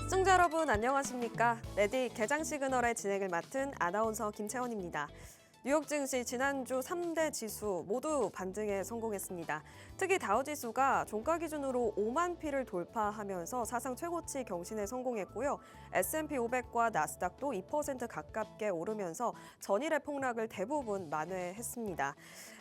시청자 여러분 안녕하십니까? 레디 개장 시그널의 진행을 맡은 아나운서 김채원입니다. 뉴욕 증시 지난주 3대 지수 모두 반등에 성공했습니다. 특히 다우지수가 종가 기준으로 5만 P를 돌파하면서 사상 최고치 경신에 성공했고요. S&P 500과 나스닥도 2% 가깝게 오르면서 전일의 폭락을 대부분 만회했습니다.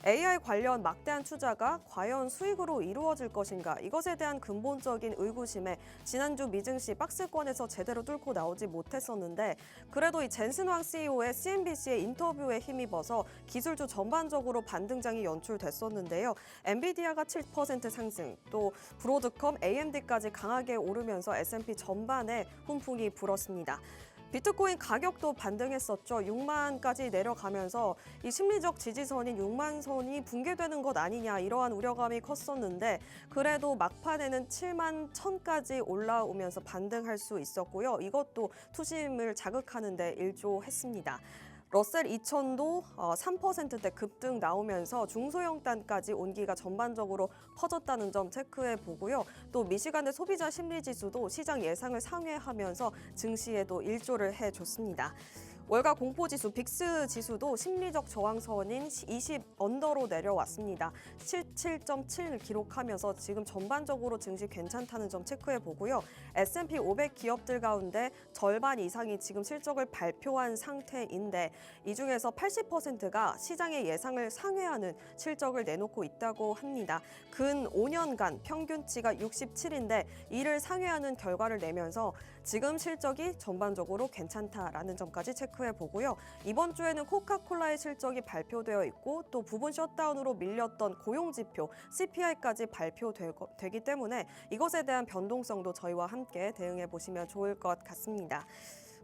AI 관련 막대한 투자가 과연 수익으로 이루어질 것인가, 이것에 대한 근본적인 의구심에 지난주 미증시 박스권에서 제대로 뚫고 나오지 못했었는데, 그래도 이 젠슨 황 CEO의 CNBC의 인터뷰에 힘입어서 기술주 전반적으로 반등장이 연출됐었는데요. 엔비디아가 7% 상승, 또 브로드컴, AMD까지 강하게 오르면서 S&P 전반에 훈풍이 불었습니다. 비트코인 가격도 반등했었죠. 6만까지 내려가면서 이 심리적 지지선인 6만 선이 붕괴되는 것 아니냐, 이러한 우려감이 컸었는데, 그래도 막판에는 7만 1,000까지 올라오면서 반등할 수 있었고요. 이것도 투심을 자극하는 데 일조했습니다. 러셀 2000도 3%대 급등 나오면서 중소형단까지 온기가 전반적으로 퍼졌다는 점 체크해 보고요. 또 미시간의 소비자 심리지수도 시장 예상을 상회하면서 증시에도 일조를 해줬습니다. 월가 공포지수 빅스 지수도 심리적 저항선인 20 언더로 내려왔습니다. 77.7을 기록하면서 지금 전반적으로 증시 괜찮다는 점 체크해 보고요. S&P 500 기업들 가운데 절반 이상이 지금 실적을 발표한 상태인데, 이 중에서 80%가 시장의 예상을 상회하는 실적을 내놓고 있다고 합니다. 근 5년간 평균치가 67인데 이를 상회하는 결과를 내면서 지금 실적이 전반적으로 괜찮다라는 점까지 체크해 보고요. 이번 주에는 코카콜라의 실적이 발표되어 있고, 또 부분 셧다운으로 밀렸던 고용지표 CPI까지 발표되기 때문에 이것에 대한 변동성도 저희와 함께 대응해 보시면 좋을 것 같습니다.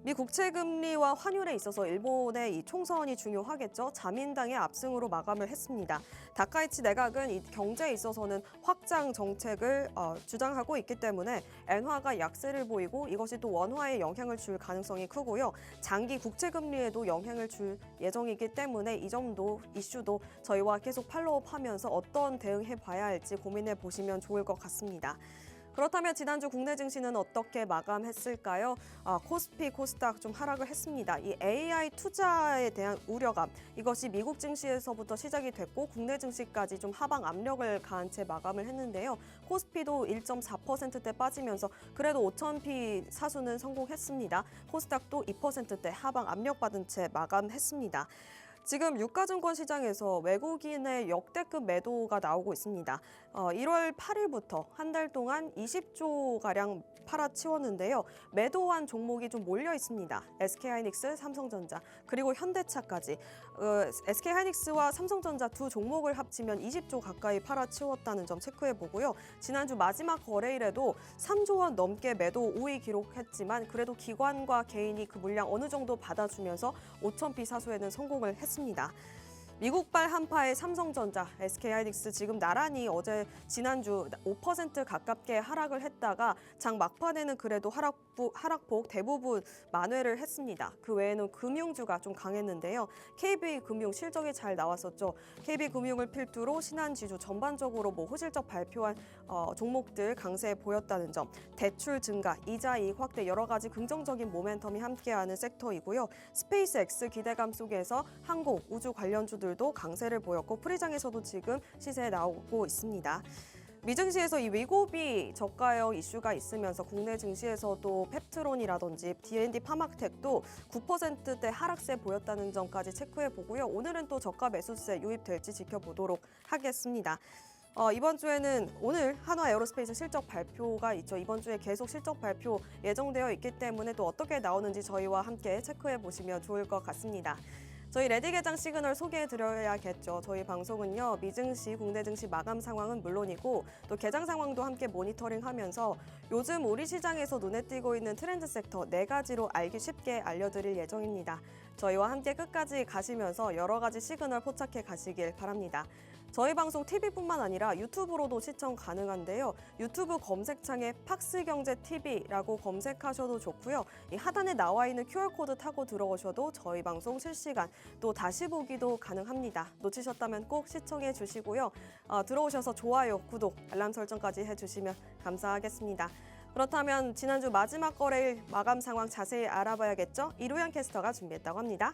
미 국채 금리와 환율에 있어서 일본의 이 총선이 중요하겠죠. 자민당의 압승으로 마감을 했습니다. 다카이치 내각은 이 경제에 있어서는 확장 정책을 주장하고 있기 때문에 엔화가 약세를 보이고, 이것이 또 원화에 영향을 줄 가능성이 크고요. 장기 국채 금리에도 영향을 줄 예정이기 때문에 이 점도 이슈도 저희와 계속 팔로우하면서 어떤 대응해 봐야 할지 고민해 보시면 좋을 것 같습니다. 그렇다면 지난주 국내 증시는 어떻게 마감했을까요? 코스피, 코스닥 좀 하락을 했습니다. 이 AI 투자에 대한 우려감, 이것이 미국 증시에서부터 시작이 됐고 국내 증시까지 좀 하방 압력을 가한 채 마감을 했는데요. 코스피도 1.4%대 빠지면서 그래도 5,000P 사수는 성공했습니다. 코스닥도 2%대 하방 압력받은 채 마감했습니다. 지금 유가증권 시장에서 외국인의 역대급 매도가 나오고 있습니다. 1월 8일부터 한 달 동안 20조가량 팔아치웠는데요. 매도한 종목이 좀 몰려 있습니다. SK하이닉스, 삼성전자, 그리고 현대차까지. SK하이닉스와 삼성전자 두 종목을 합치면 20조 가까이 팔아치웠다는 점 체크해 보고요. 지난주 마지막 거래일에도 3조 원 넘게 매도 우위 기록했지만 그래도 기관과 개인이 그 물량 어느 정도 받아주면서 5,000P 사수에는 성공을 했습니다. 미국발 한파의 삼성전자, SK하이닉스 지금 나란히 지난주 5% 가깝게 하락을 했다가 장 막판에는 그래도 하락폭 대부분 만회를 했습니다. 그 외에는 금융주가 좀 강했는데요. KB금융 실적이 잘 나왔었죠. KB금융을 필두로 신한지주 전반적으로 호실적 발표한 종목들 강세 보였다는 점, 대출 증가, 이자 이익 확대 여러 가지 긍정적인 모멘텀이 함께하는 섹터이고요. 스페이스X 기대감 속에서 항공, 우주 관련주들도 강세를 보였고 프리장에서도 지금 시세에 나오고 있습니다. 미증시에서 이 위고비 저가형 이슈가 있으면서 국내 증시에서도 펩트론이라든지 D&D 파마텍도 9%대 하락세 보였다는 점까지 체크해 보고요. 오늘은 또 저가 매수세 유입될지 지켜보도록 하겠습니다. 이번 주에는 오늘 한화 에어로스페이스 실적 발표가 있죠. 이번 주에 계속 실적 발표 예정되어 있기 때문에 또 어떻게 나오는지 저희와 함께 체크해 보시면 좋을 것 같습니다. 저희 레디 개장 시그널 소개해드려야겠죠. 저희 방송은요, 미증시, 국내 증시 마감 상황은 물론이고 또 개장 상황도 함께 모니터링하면서 요즘 우리 시장에서 눈에 띄고 있는 트렌드 섹터 4가지로 알기 쉽게 알려드릴 예정입니다. 저희와 함께 끝까지 가시면서 여러 가지 시그널 포착해 가시길 바랍니다. 저희 방송 TV뿐만 아니라 유튜브로도 시청 가능한데요. 유튜브 검색창에 팍스경제TV라고 검색하셔도 좋고요. 이 하단에 나와 있는 QR코드 타고 들어오셔도 저희 방송 실시간 또 다시 보기도 가능합니다. 놓치셨다면 꼭 시청해 주시고요. 들어오셔서 좋아요, 구독, 알람 설정까지 해주시면 감사하겠습니다. 그렇다면 지난주 마지막 거래일 마감 상황 자세히 알아봐야겠죠? 이루연 캐스터가 준비했다고 합니다.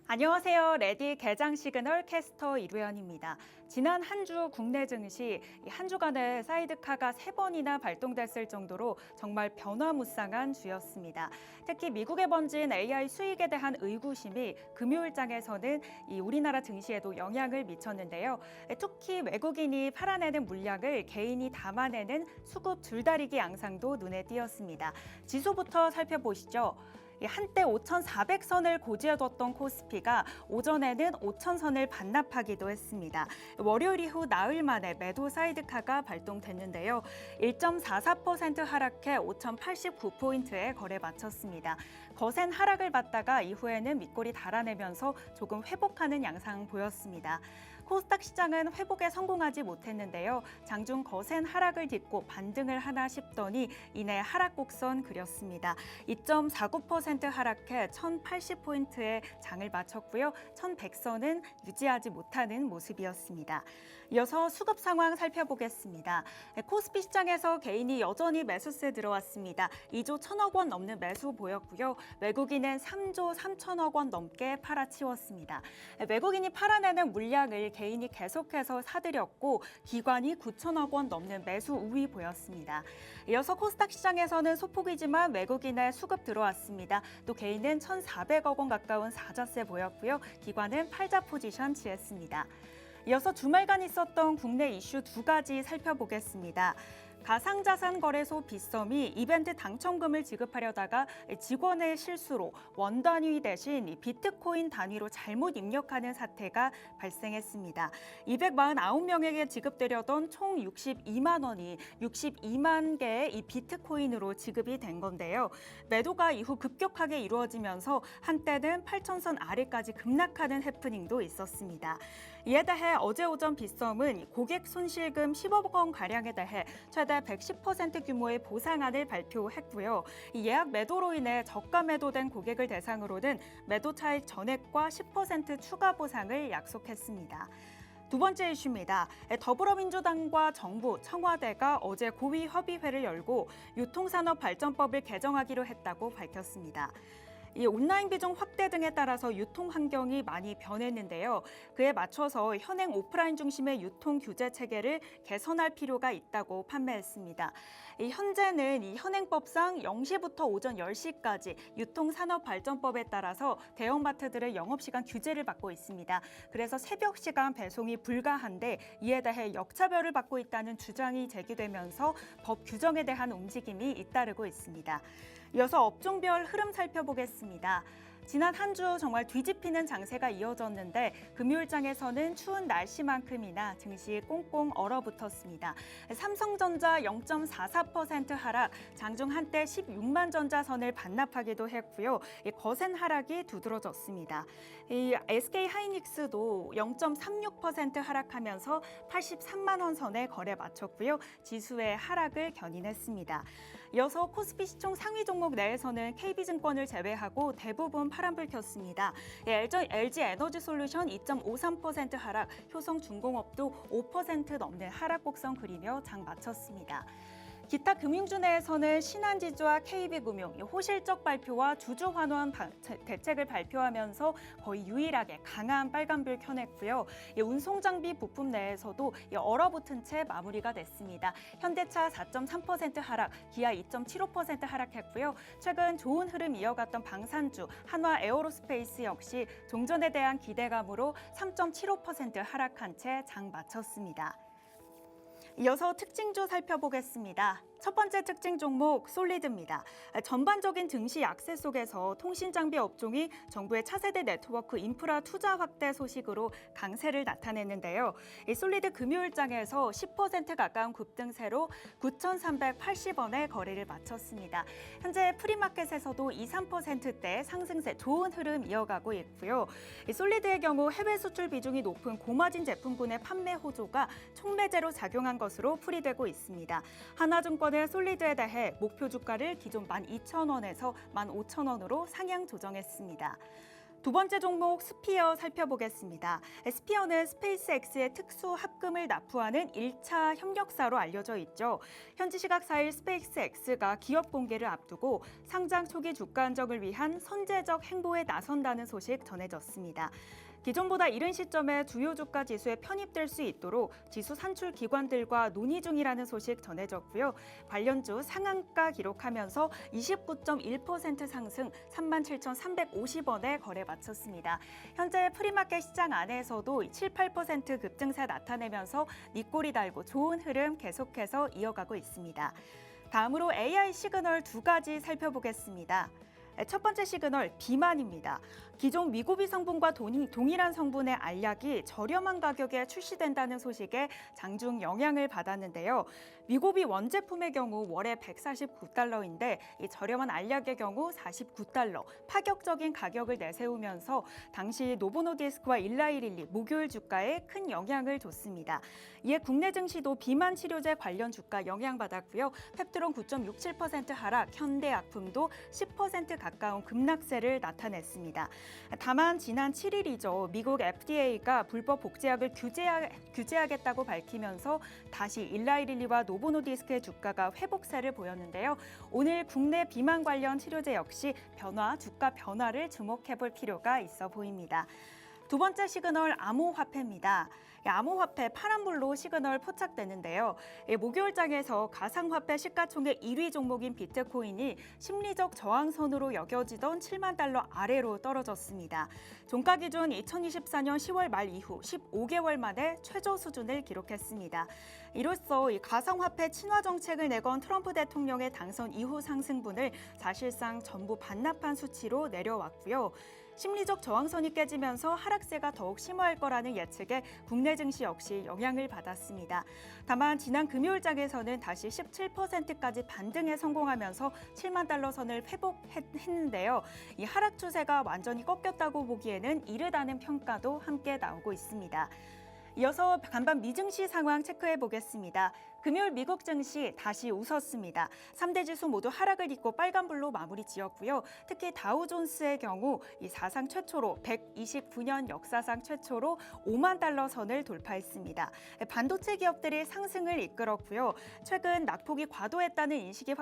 안녕하세요. 레디 개장 시그널 캐스터 이루연입니다. 지난 한 주 국내 증시 한 주간에 사이드카가 3번이나 발동됐을 정도로 정말 변화무쌍한 주였습니다. 특히 미국에 번진 AI 수익에 대한 의구심이 금요일장에서는 우리나라 증시에도 영향을 미쳤는데요. 특히 외국인이 팔아내는 물량을 개인이 담아내는 수급 줄다리기 양상도 눈에 띄었습니다. 지수부터 살펴보시죠. 한때 5,400선을 고지해뒀던 코스피가 오전에는 5,000선을 반납하기도 했습니다. 월요일 이후 나흘 만에 매도 사이드카가 발동됐는데요. 1.44% 하락해 5,089포인트에 거래 마쳤습니다. 거센 하락을 받다가 이후에는 윗골이 달아내면서 조금 회복하는 양상 보였습니다. 코스닥 시장은 회복에 성공하지 못했는데요. 장중 거센 하락을 딛고 반등을 하나 싶더니 이내 하락 곡선 그렸습니다. 2.49% 하락해 1,080포인트에 장을 마쳤고요. 1,100선은 유지하지 못하는 모습이었습니다. 이어서 수급 상황 살펴보겠습니다. 코스피 시장에서 개인이 여전히 매수세에 들어왔습니다. 2조 1,000억 원 넘는 매수 보였고요. 외국인은 3조 3천억 원 넘게 팔아치웠습니다. 외국인이 팔아내는 물량을 개인이 계속해서 사들였고 기관이 9천억 원 넘는 매수 우위 보였습니다. 이어서 코스닥 시장에서는 소폭이지만 외국인의 수급 들어왔습니다. 또 개인은 1,400억 원 가까운 사자세 보였고요. 기관은 팔자 포지션 취했습니다. 이어서 주말간 있었던 국내 이슈 2가지 살펴보겠습니다. 가상자산거래소 빗썸이 이벤트 당첨금을 지급하려다가 직원의 실수로 원 단위 대신 비트코인 단위로 잘못 입력하는 사태가 발생했습니다. 249명에게 지급되려던 총 62만 원이 62만 개의 이 비트코인으로 지급이 된 건데요. 매도가 이후 급격하게 이루어지면서 한때는 8,000선 아래까지 급락하는 해프닝도 있었습니다. 이에 대해 어제 오전 빗썸은 고객 손실금 10억 원가량에 대해 최대 110% 규모의 보상안을 발표했고요. 이 예약 매도로 인해 저가 매도된 고객을 대상으로는 매도 차익 전액과 10% 추가 보상을 약속했습니다. 두 번째 이슈입니다. 더불어민주당과 정부, 청와대가 어제 고위 협의회를 열고 유통산업발전법을 개정하기로 했다고 밝혔습니다. 이 온라인 비중 확대 등에 따라서 유통 환경이 많이 변했는데요. 그에 맞춰서 현행 오프라인 중심의 유통 규제 체계를 개선할 필요가 있다고 판매했습니다. 현재는 이 현행법상 0시부터 오전 10시까지 유통산업발전법에 따라서 대형마트들의 영업시간 규제를 받고 있습니다. 그래서 새벽 시간 배송이 불가한데 이에 대해 역차별을 받고 있다는 주장이 제기되면서 법 규정에 대한 움직임이 잇따르고 있습니다. 이어서 업종별 흐름 살펴보겠습니다. 지난 한 주 정말 뒤집히는 장세가 이어졌는데 금요일장에서는 추운 날씨만큼이나 증시 꽁꽁 얼어붙었습니다. 삼성전자 0.44% 하락, 장중 한때 16만 전자선을 반납하기도 했고요. 거센 하락이 두드러졌습니다. 이 SK하이닉스도 0.36% 하락하면서 83만 원 선에 거래 마쳤고요. 지수의 하락을 견인했습니다. 이어서 코스피 시총 상위 종목 내에서는 KB증권을 제외하고 대부분 파란불 켰습니다. LG 에너지솔루션 2.53% 하락, 효성중공업도 5% 넘는 하락 곡선 그리며 장 마쳤습니다. 기타 금융주 내에서는 신한지주와 KB금융, 호실적 발표와 주주 환원 대책을 발표하면서 거의 유일하게 강한 빨간불 켜냈고요. 운송장비 부품 내에서도 얼어붙은 채 마무리가 됐습니다. 현대차 4.3% 하락, 기아 2.75% 하락했고요. 최근 좋은 흐름 이어갔던 방산주, 한화 에어로스페이스 역시 종전에 대한 기대감으로 3.75% 하락한 채 장 마쳤습니다. 이어서 특징주 살펴보겠습니다. 첫 번째 특징 종목 솔리드입니다. 전반적인 증시 약세 속에서 통신장비 업종이 정부의 차세대 네트워크 인프라 투자 확대 소식으로 강세를 나타냈는데요. 이 솔리드 금요일장에서 10% 가까운 급등세로 9,380원에 거래를 마쳤습니다. 현재 프리마켓에서도 2~3%대 상승세 좋은 흐름 이어가고 있고요. 이 솔리드의 경우 해외 수출 비중이 높은 고마진 제품군의 판매 호조가 촉매제로 작용한 것으로 풀이되고 있습니다. 하나증권은 솔리드에 대해 목표 주가를 기존 12,000원에서 15,000원으로 상향 조정했습니다. 두 번째 종목 스피어 살펴보겠습니다. 스피어는 스페이스X의 특수 합금을 납부하는 1차 협력사로 알려져 있죠. 현지 시각 4일 스페이스X가 기업 공개를 앞두고 상장 초기 주가 안정을 위한 선제적 행보에 나선다는 소식 전해졌습니다. 기존보다 이른 시점에 주요 주가 지수에 편입될 수 있도록 지수 산출 기관들과 논의 중이라는 소식 전해졌고요. 관련주 상한가 기록하면서 29.1% 상승 37,350원에 거래 마쳤습니다. 현재 프리마켓 시장 안에서도 7~8% 급등세 나타내면서 니꼬리 달고 좋은 흐름 계속해서 이어가고 있습니다. 다음으로 AI 시그널 두 가지 살펴보겠습니다. 첫 번째 시그널 비만입니다. 기존 위고비 성분과 동일한 성분의 알약이 저렴한 가격에 출시된다는 소식에 장중 영향을 받았는데요. 위고비 원제품의 경우 월에 $149인데 이 저렴한 알약의 경우 $49, 파격적인 가격을 내세우면서 당시 노보노디스크와 일라이릴리 목요일 주가에 큰 영향을 줬습니다. 이에 국내 증시도 비만 치료제 관련 주가 영향받았고요. 펩트론 9.67% 하락, 현대약품도 10% 가까운 급락세를 나타냈습니다. 다만 지난 7일이죠. 미국 FDA가 불법 복제약을 규제하겠다고 밝히면서 다시 일라이릴리와 노보노디스크의 주가가 회복세를 보였는데요. 오늘 국내 비만 관련 치료제 역시 주가 변화를 주목해볼 필요가 있어 보입니다. 두 번째 시그널 암호화폐입니다. 암호화폐 파란불로 시그널 포착되는데요. 목요일장에서 가상화폐 시가총액 1위 종목인 비트코인이 심리적 저항선으로 여겨지던 $70,000 아래로 떨어졌습니다. 종가 기준 2024년 10월 말 이후 15개월 만에 최저 수준을 기록했습니다. 이로써 가상화폐 친화 정책을 내건 트럼프 대통령의 당선 이후 상승분을 사실상 전부 반납한 수치로 내려왔고요. 심리적 저항선이 깨지면서 하락세가 더욱 심화할 거라는 예측에 국내 증시 역시 영향을 받았습니다. 다만 지난 금요일장에서는 다시 17%까지 반등에 성공하면서 $70,000 선을 회복했는데요. 이 하락 추세가 완전히 꺾였다고 보기에는 이르다는 평가도 함께 나오고 있습니다. 이어서 간밤 미증시 상황 체크해 보겠습니다. 금요일 미국 증시 다시 웃었습니다. 3대 지수 모두 하락을 잇고 빨간불로 마무리 지었고요. 특히 다우존스의 경우 이 사상 최초로 129년 역사상 최초로 $50,000 선을 돌파했습니다. 반도체 기업들이 상승을 이끌었고요. 최근 낙폭이 과도했다는 인식이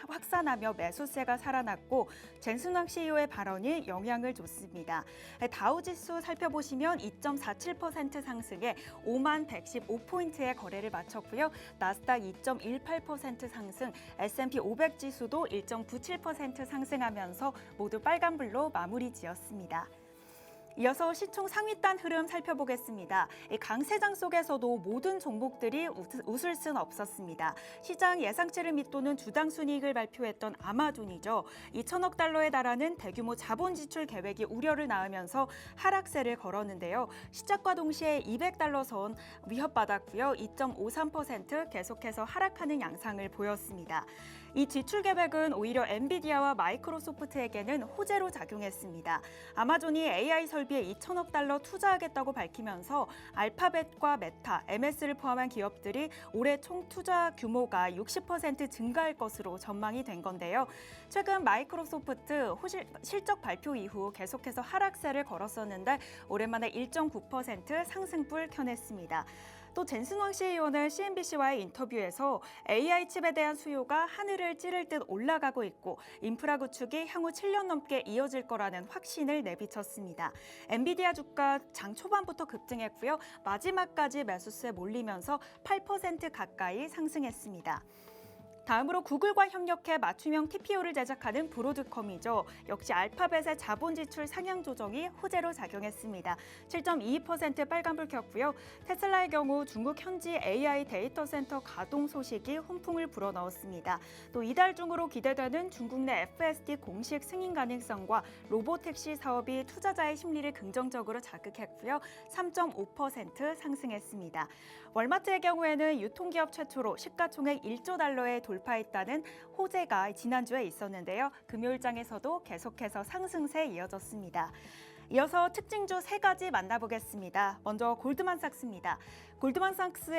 확산하며 매수세가 살아났고 젠슨왕 CEO의 발언이 영향을 줬습니다. 다우지수 살펴보시면 2.47% 상승에 5115포인트의 거래를 마쳤고요. 나스닥 2.18% 상승, S&P 500 지수도 1.97% 상승하면서 모두 빨간불로 마무리 지었습니다. 이어서 시총 상위단 흐름 살펴보겠습니다. 강세장 속에서도 모든 종목들이 웃을 순 없었습니다. 시장 예상치를 밑도는 주당 순이익을 발표했던 아마존이죠. $2,000억 달러에 달하는 대규모 자본 지출 계획이 우려를 낳으면서 하락세를 걸었는데요. 시작과 동시에 $200 선 위협받았고요. 2.53% 계속해서 하락하는 양상을 보였습니다. 이 지출 계획은 오히려 엔비디아와 마이크로소프트에게는 호재로 작용했습니다. 아마존이 AI 설비에 $2,000억 달러 투자하겠다고 밝히면서 알파벳과 메타, MS를 포함한 기업들이 올해 총 투자 규모가 60% 증가할 것으로 전망이 된 건데요. 최근 마이크로소프트 실적 발표 이후 계속해서 하락세를 걸었었는데 오랜만에 1.9% 상승불 켜냈습니다. 또 젠슨왕 CEO는 CNBC와의 인터뷰에서 AI 칩에 대한 수요가 하늘을 찌를 듯 올라가고 있고 인프라 구축이 향후 7년 넘게 이어질 거라는 확신을 내비쳤습니다. 엔비디아 주가 장 초반부터 급등했고요. 마지막까지 매수세에 몰리면서 8% 가까이 상승했습니다. 다음으로 구글과 협력해 맞춤형 TPO를 제작하는 브로드컴이죠. 역시 알파벳의 자본 지출 상향 조정이 호재로 작용했습니다. 7.22% 빨간불 켰고요. 테슬라의 경우 중국 현지 AI 데이터 센터 가동 소식이 훈풍을 불어넣었습니다. 또 이달 중으로 기대되는 중국 내 FSD 공식 승인 가능성과 로보택시 사업이 투자자의 심리를 긍정적으로 자극했고요. 3.5% 상승했습니다. 월마트의 경우에는 유통기업 최초로 시가총액 1조 달러에 돌파했다는 호재가 지난주에 있었는데요. 금요일장에서도 계속해서 상승세 이어졌습니다. 이어서 특징주 3가지 만나보겠습니다. 먼저 골드만삭스입니다. 골드만삭스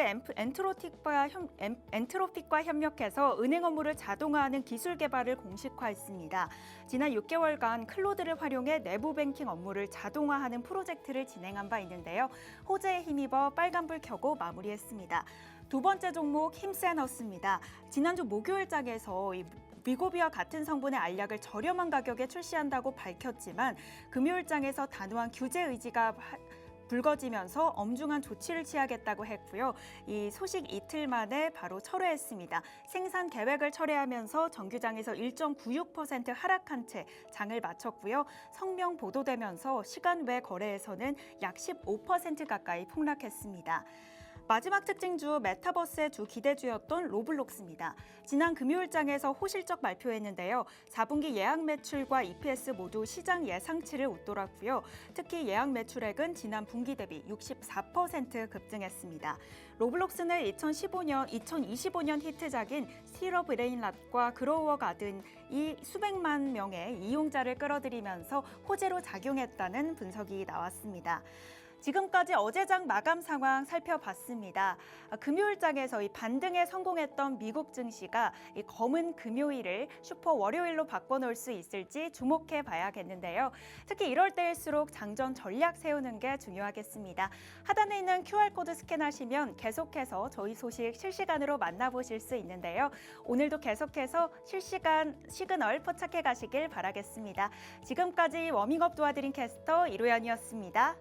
엔트로픽과 협력해서 은행 업무를 자동화하는 기술 개발을 공식화했습니다. 지난 6개월간 클로드를 활용해 내부 뱅킹 업무를 자동화하는 프로젝트를 진행한 바 있는데요. 호재에 힘입어 빨간불 켜고 마무리했습니다. 두 번째 종목 힘센어스입니다. 지난주 목요일장에서 위고비와 같은 성분의 알약을 저렴한 가격에 출시한다고 밝혔지만 금요일장에서 단호한 규제 의지가 불거지면서 엄중한 조치를 취하겠다고 했고요. 이 소식 이틀 만에 바로 철회했습니다. 생산 계획을 철회하면서 정규장에서 1.96% 하락한 채 장을 마쳤고요. 성명 보도되면서 시간 외 거래에서는 약 15% 가까이 폭락했습니다. 마지막 특징주 메타버스의 주 기대주였던 로블록스입니다. 지난 금요일장에서 호실적 발표했는데요. 4분기 예약 매출과 EPS 모두 시장 예상치를 웃돌았고요. 특히 예약 매출액은 지난 분기 대비 64% 급증했습니다. 로블록스는 2025년 히트작인 스틸 오브 레인랏과 그로워 가든이 수백만 명의 이용자를 끌어들이면서 호재로 작용했다는 분석이 나왔습니다. 지금까지 어제장 마감 상황 살펴봤습니다. 금요일장에서 이 반등에 성공했던 미국 증시가 이 검은 금요일을 슈퍼 월요일로 바꿔놓을 수 있을지 주목해 봐야겠는데요. 특히 이럴 때일수록 장전 전략 세우는 게 중요하겠습니다. 하단에 있는 QR코드 스캔하시면 계속해서 저희 소식 실시간으로 만나보실 수 있는데요. 오늘도 계속해서 실시간 시그널 포착해 가시길 바라겠습니다. 지금까지 워밍업 도와드린 캐스터 이로연이었습니다.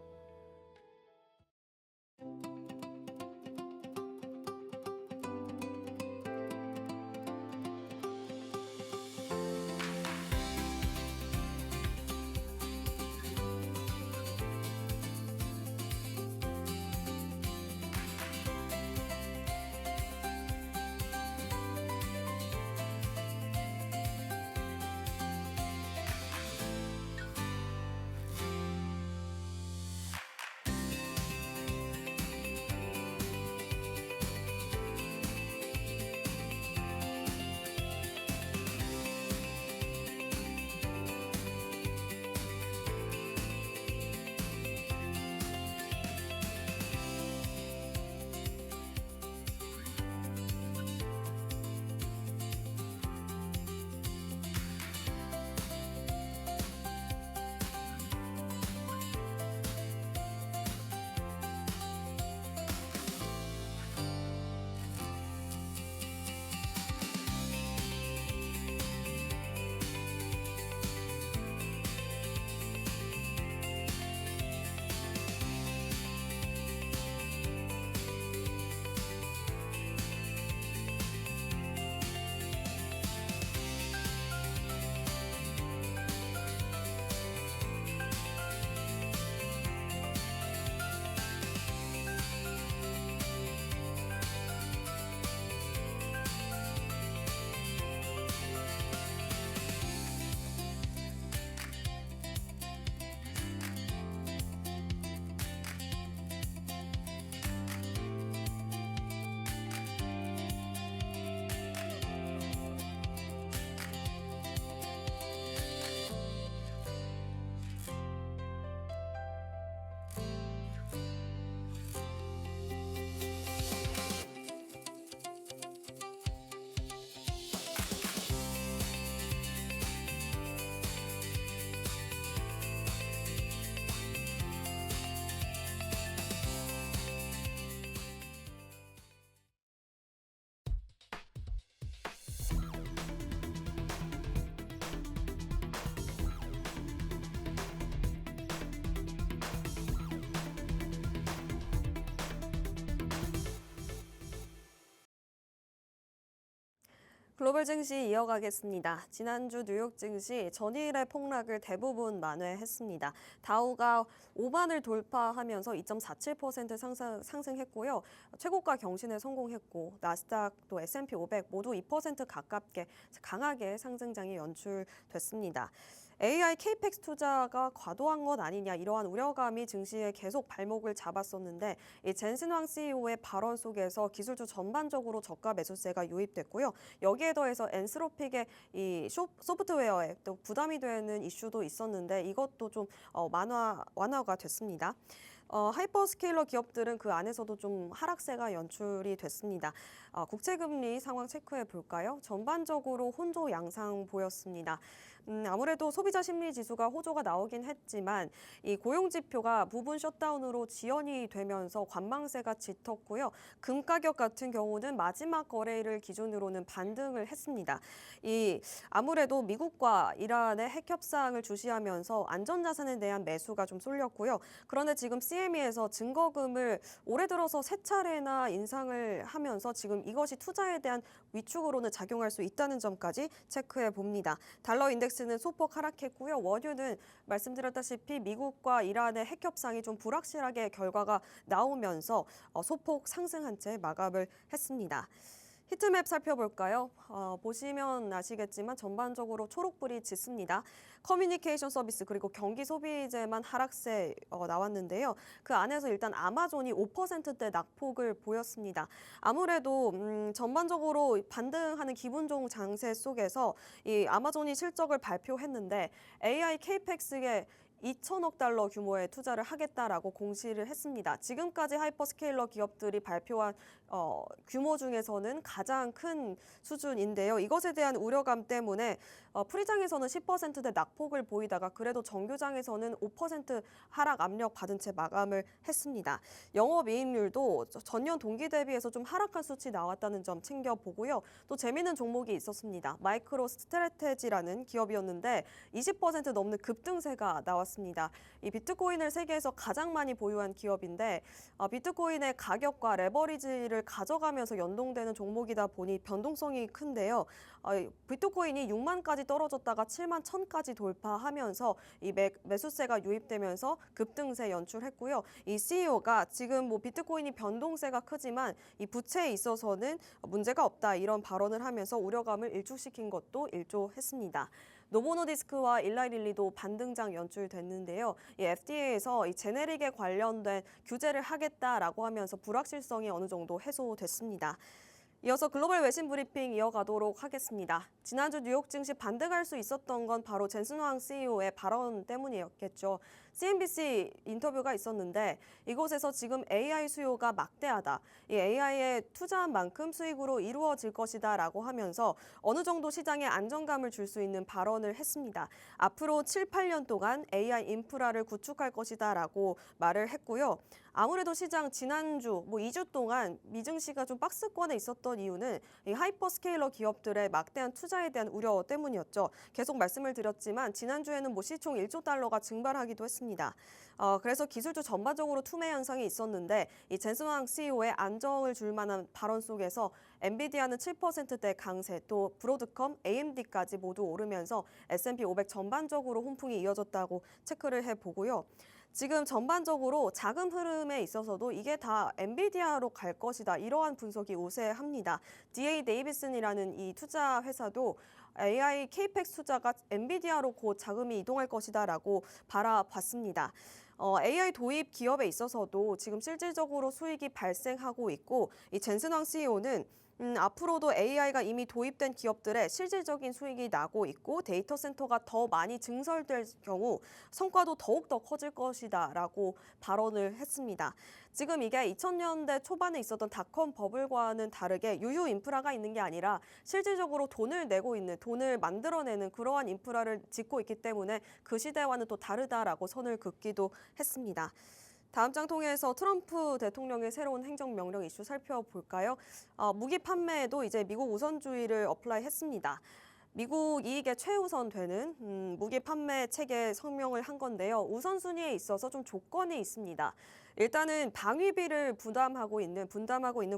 글로벌 증시 이어가겠습니다. 지난주 뉴욕 증시 전일의 폭락을 대부분 만회했습니다. 다우가 5만을 돌파하면서 2.47% 상승했고요. 최고가 경신에 성공했고 나스닥 또 S&P 500 모두 2% 가깝게 강하게 상승장이 연출됐습니다. AI 케이펙스 투자가 과도한 것 아니냐 이러한 우려감이 증시에 계속 발목을 잡았었는데 이 젠슨 황 CEO의 발언 속에서 기술주 전반적으로 저가 매수세가 유입됐고요. 여기에 더해서 엔스로픽의 이 소프트웨어에 또 부담이 되는 이슈도 있었는데 이것도 좀 완화가 됐습니다. 하이퍼스케일러 기업들은 그 안에서도 좀 하락세가 연출이 됐습니다. 국채금리 상황 체크해 볼까요? 전반적으로 혼조 양상 보였습니다. 아무래도 소비자 심리 지수가 호조가 나오긴 했지만 이 고용 지표가 부분 셧다운으로 지연이 되면서 관망세가 짙었고요. 금 가격 같은 경우는 마지막 거래일을 기준으로는 반등을 했습니다. 이 아무래도 미국과 이란의 핵 협상을 주시하면서 안전자산에 대한 매수가 좀 쏠렸고요. 그런데 지금 CME에서 증거금을 올해 들어서 세 차례나 인상을 하면서 지금 이것이 투자에 대한 위축으로는 작용할 수 있다는 점까지 체크해 봅니다. 달러 인덱스는 소폭 하락했고요. 원유는 말씀드렸다시피 미국과 이란의 핵 협상이 좀 불확실하게 결과가 나오면서 소폭 상승한 채 마감을 했습니다. 히트맵 살펴볼까요? 보시면 아시겠지만 전반적으로 초록불이 짙습니다. 커뮤니케이션 서비스 그리고 경기 소비재만 하락세 나왔는데요. 그 안에서 일단 아마존이 5%대 낙폭을 보였습니다. 아무래도 전반적으로 반등하는 기분 좋은 장세 속에서 이 아마존이 실적을 발표했는데 AI 케이펙스에 2천억 달러 규모의 투자를 하겠다라고 공시를 했습니다. 지금까지 하이퍼스케일러 기업들이 발표한 규모 중에서는 가장 큰 수준인데요. 이것에 대한 우려감 때문에 프리장에서는 10%대 낙폭을 보이다가 그래도 정규장에서는 5% 하락 압력 받은 채 마감을 했습니다. 영업이익률도 전년 동기 대비해서 좀 하락한 수치 나왔다는 점 챙겨보고요. 또 재미있는 종목이 있었습니다. 마이크로 스트래테지라는 기업이었는데 20% 넘는 급등세가 나왔습니다. 이 비트코인을 세계에서 가장 많이 보유한 기업인데 비트코인의 가격과 레버리지를 가져가면서 연동되는 종목이다 보니 변동성이 큰데요. 비트코인이 6만까지 떨어졌다가 7만 1천까지 돌파하면서 이 매수세가 유입되면서 급등세 연출했고요. 이 CEO가 지금 비트코인이 변동세가 크지만 이 부채에 있어서는 문제가 없다 이런 발언을 하면서 우려감을 일축시킨 것도 일조했습니다. 노보노디스크와 일라이릴리도 반등장 연출됐는데요. 이 FDA에서 이 제네릭에 관련된 규제를 하겠다라고 하면서 불확실성이 어느 정도 해소됐습니다. 이어서 글로벌 외신 브리핑 이어가도록 하겠습니다. 지난주 뉴욕 증시 반등할 수 있었던 건 바로 젠슨 황 CEO의 발언 때문이었겠죠. CNBC 인터뷰가 있었는데 이곳에서 지금 AI 수요가 막대하다. 이 AI에 투자한 만큼 수익으로 이루어질 것이다라고 하면서 어느 정도 시장에 안정감을 줄 수 있는 발언을 했습니다. 앞으로 7, 8년 동안 AI 인프라를 구축할 것이다라고 말을 했고요. 아무래도 시장 지난주 2주 동안 미증시가 좀 박스권에 있었던 이유는 이 하이퍼스케일러 기업들의 막대한 투자에 대한 우려 때문이었죠. 계속 말씀을 드렸지만 지난주에는 시총 1조 달러가 증발하기도 했습니다. 그래서 기술주 전반적으로 투매 현상이 있었는데 이 젠슨 황 CEO의 안정을 줄 만한 발언 속에서 엔비디아는 7%대 강세, 또 브로드컴, AMD까지 모두 오르면서 S&P 500 전반적으로 훈풍이 이어졌다고 체크를 해보고요. 지금 전반적으로 자금 흐름에 있어서도 이게 다 엔비디아로 갈 것이다. 이러한 분석이 우세합니다. DA 데이비슨이라는 이 투자 회사도 AI 케이펙스 투자가 엔비디아로 곧 자금이 이동할 것이다라고 바라봤습니다. AI 도입 기업에 있어서도 지금 실질적으로 수익이 발생하고 있고 이 젠슨 황 CEO는 앞으로도 AI가 이미 도입된 기업들의 실질적인 수익이 나고 있고 데이터 센터가 더 많이 증설될 경우 성과도 더욱더 커질 것이다라고 발언을 했습니다. 지금 이게 2000년대 초반에 있었던 닷컴 버블과는 다르게 유휴 인프라가 있는 게 아니라 실질적으로 돈을 내고 있는, 돈을 만들어내는 그러한 인프라를 짓고 있기 때문에 그 시대와는 또 다르다라고 선을 긋기도 했습니다. 다음 장 통해서 트럼프 대통령의 새로운 행정명령 이슈 살펴볼까요? 무기 판매에도 이제 미국 우선주의를 어플라이했습니다. 미국 이익에 최우선되는 무기 판매 체계 성명을 한 건데요. 우선순위에 있어서 좀 조건이 있습니다. 일단은 방위비를 분담하고 있는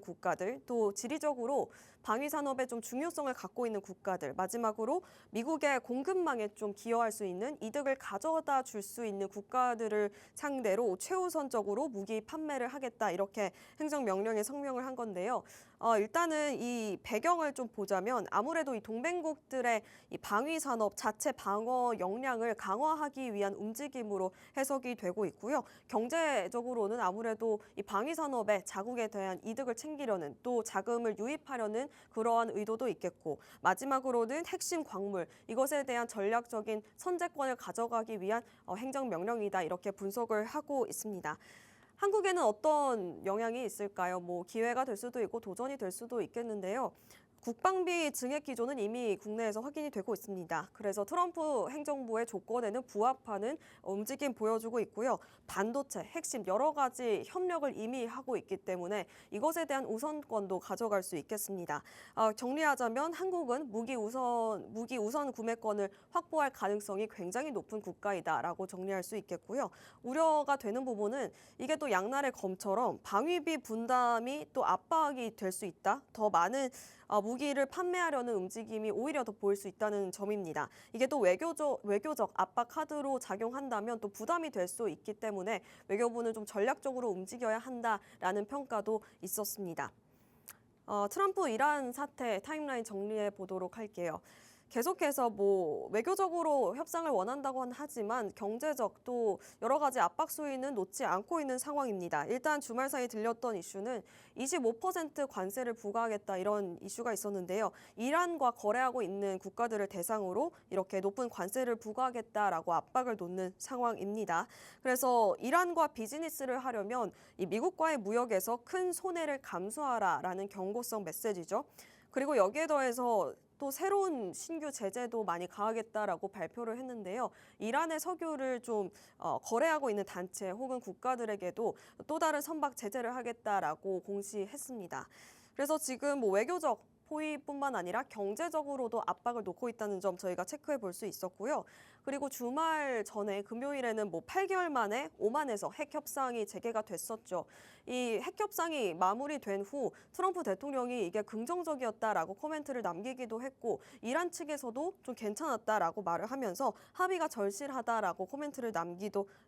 국가들, 또 지리적으로 방위 산업에 좀 중요성을 갖고 있는 국가들, 마지막으로 미국의 공급망에 좀 기여할 수 있는 이득을 가져다 줄 수 있는 국가들을 상대로 최우선적으로 무기 판매를 하겠다 이렇게 행정명령에 성명을 한 건데요. 일단은 이 배경을 좀 보자면 아무래도 이 동맹국들의 이 방위 산업 자체 방어 역량을 강화하기 위한 움직임으로 해석이 되고 있고요. 경제적으로는 아무래도 이 방위 산업에 자국에 대한 이득을 챙기려는 또 자금을 유입하려는 그러한 의도도 있겠고 마지막으로는 핵심 광물 이것에 대한 전략적인 선제권을 가져가기 위한 행정명령이다 이렇게 분석을 하고 있습니다. 한국에는 어떤 영향이 있을까요? 뭐 기회가 될 수도 있고 도전이 될 수도 있겠는데요. 국방비 증액 기조는 이미 국내에서 확인이 되고 있습니다. 그래서 트럼프 행정부의 조건에는 부합하는 움직임 보여주고 있고요. 반도체, 핵심 여러 가지 협력을 이미 하고 있기 때문에 이것에 대한 우선권도 가져갈 수 있겠습니다. 정리하자면 한국은 무기 우선 구매권을 확보할 가능성이 굉장히 높은 국가이다라고 정리할 수 있겠고요. 우려가 되는 부분은 이게 또 양날의 검처럼 방위비 분담이 또 압박이 될 수 있다. 더 많은 무기를 판매하려는 움직임이 오히려 더 보일 수 있다는 점입니다. 이게 또 외교적 압박 카드로 작용한다면 또 부담이 될 수 있기 때문에 외교부는 좀 전략적으로 움직여야 한다라는 평가도 있었습니다. 트럼프 이란 사태 타임라인 정리해 보도록 할게요. 계속해서 뭐 외교적으로 협상을 원한다고 하지만 경제적 또 여러 가지 압박 수위는 놓지 않고 있는 상황입니다. 일단 주말 사이 들렸던 이슈는 25% 관세를 부과하겠다 이런 이슈가 있었는데요. 이란과 거래하고 있는 국가들을 대상으로 이렇게 높은 관세를 부과하겠다라고 압박을 놓는 상황입니다. 그래서 이란과 비즈니스를 하려면 이 미국과의 무역에서 큰 손해를 감수하라라는 경고성 메시지죠. 그리고 여기에 더해서 또 새로운 신규 제재도 많이 가하겠다라고 발표를 했는데요. 이란의 석유를 좀 거래하고 있는 단체 혹은 국가들에게도 또 다른 선박 제재를 하겠다라고 공시했습니다. 그래서 지금 뭐 외교적 포위뿐만 아니라 경제적으로도 압박을 놓고 있다는 점 저희가 체크해 볼 수 있었고요. 그리고 주말 전에 금요일에는 뭐 8개월 만에 오만에서 핵 협상이 재개가 됐었죠. 이 핵 협상이 마무리된 후 트럼프 대통령이 이게 긍정적이었다라고 코멘트를 남기기도 했고 이란 측에서도 좀 괜찮았다라고 말을 하면서 합의가 절실하다라고 코멘트를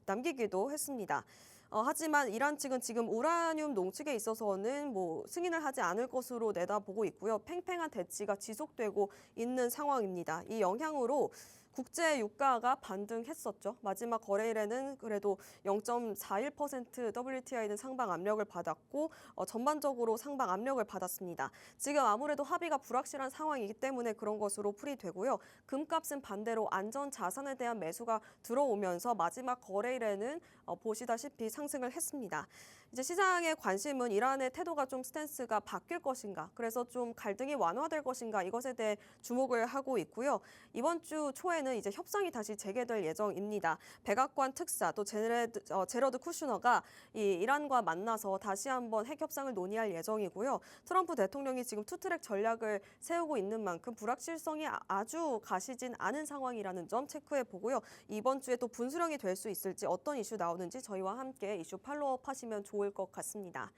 남기기도 했습니다. 하지만 이란 측은 지금 우라늄 농축에 있어서는 뭐 승인을 하지 않을 것으로 내다보고 있고요. 팽팽한 대치가 지속되고 있는 상황입니다. 이 영향으로 국제 유가가 반등했었죠. 마지막 거래일에는 그래도 0.41% WTI는 상방 압력을 받았고 전반적으로 상방 압력을 받았습니다. 지금 아무래도 합의가 불확실한 상황이기 때문에 그런 것으로 풀이되고요. 금값은 반대로 안전 자산에 대한 매수가 들어오면서 마지막 거래일에는 보시다시피 상승을 했습니다. 이제 시장의 관심은 이란의 태도가 좀 스탠스가 바뀔 것인가, 그래서 좀 갈등이 완화될 것인가 이것에 대해 주목을 하고 있고요. 이번 주 초에는 이제 협상이 다시 재개될 예정입니다. 백악관 특사 또 제러드 쿠슈너가 이 이란과 만나서 다시 한번 핵 협상을 논의할 예정이고요. 트럼프 대통령이 지금 투트랙 전략을 세우고 있는 만큼 불확실성이 아주 가시진 않은 상황이라는 점 체크해 보고요. 이번 주에 또 분수령이 될 수 있을지 어떤 이슈 나오는지 저희와 함께 이슈 팔로우업 하시면 좋을 것 같습니다.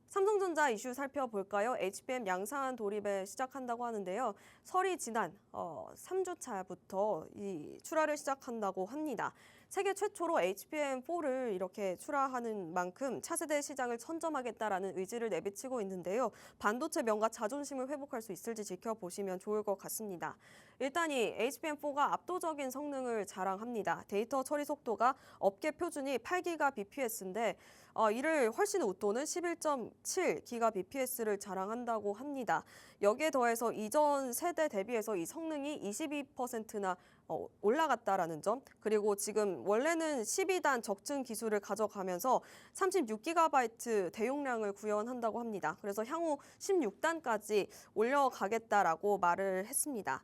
삼성전자 이슈 살펴볼까요? HBM 양산 도입에 시작한다고 하는데요. 설이 지난 3주차부터 이 출하를 시작한다고 합니다. 세계 최초로 HBM4를 이렇게 출하하는 만큼 차세대 시장을 선점하겠다라는 의지를 내비치고 있는데요. 반도체 명가 자존심을 회복할 수 있을지 지켜보시면 좋을 것 같습니다. 일단 이 HBM4가 압도적인 성능을 자랑합니다. 데이터 처리 속도가 업계 표준이 8GBps인데 이를 훨씬 웃도는 11.7GBps를 자랑한다고 합니다. 여기에 더해서 이전 세대 대비해서 이 성능이 22%나 올라갔다라는 점, 그리고 지금 원래는 12단 적층 기술을 가져가면서 36GB 대용량을 구현한다고 합니다. 그래서 향후 16단까지 올려가겠다라고 말을 했습니다.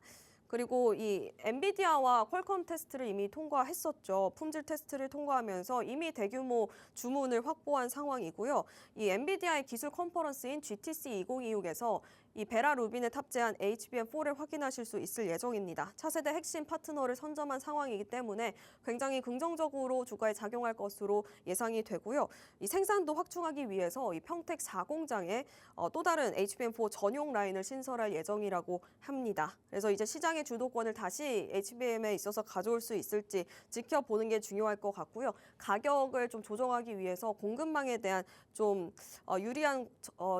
그리고 이 엔비디아와 퀄컴 테스트를 이미 통과했었죠. 품질 테스트를 통과하면서 이미 대규모 주문을 확보한 상황이고요. 이 엔비디아의 기술 컨퍼런스인 GTC 2026에서 이 베라 루빈에 탑재한 HBM4를 확인하실 수 있을 예정입니다. 차세대 핵심 파트너를 선점한 상황이기 때문에 굉장히 긍정적으로 주가에 작용할 것으로 예상이 되고요. 이 생산도 확충하기 위해서 이 평택 4공장에 또 다른 HBM4 전용 라인을 신설할 예정이라고 합니다. 그래서 이제 시장의 주도권을 다시 HBM에 있어서 가져올 수 있을지 지켜보는 게 중요할 것 같고요. 가격을 좀 조정하기 위해서 공급망에 대한 좀 유리한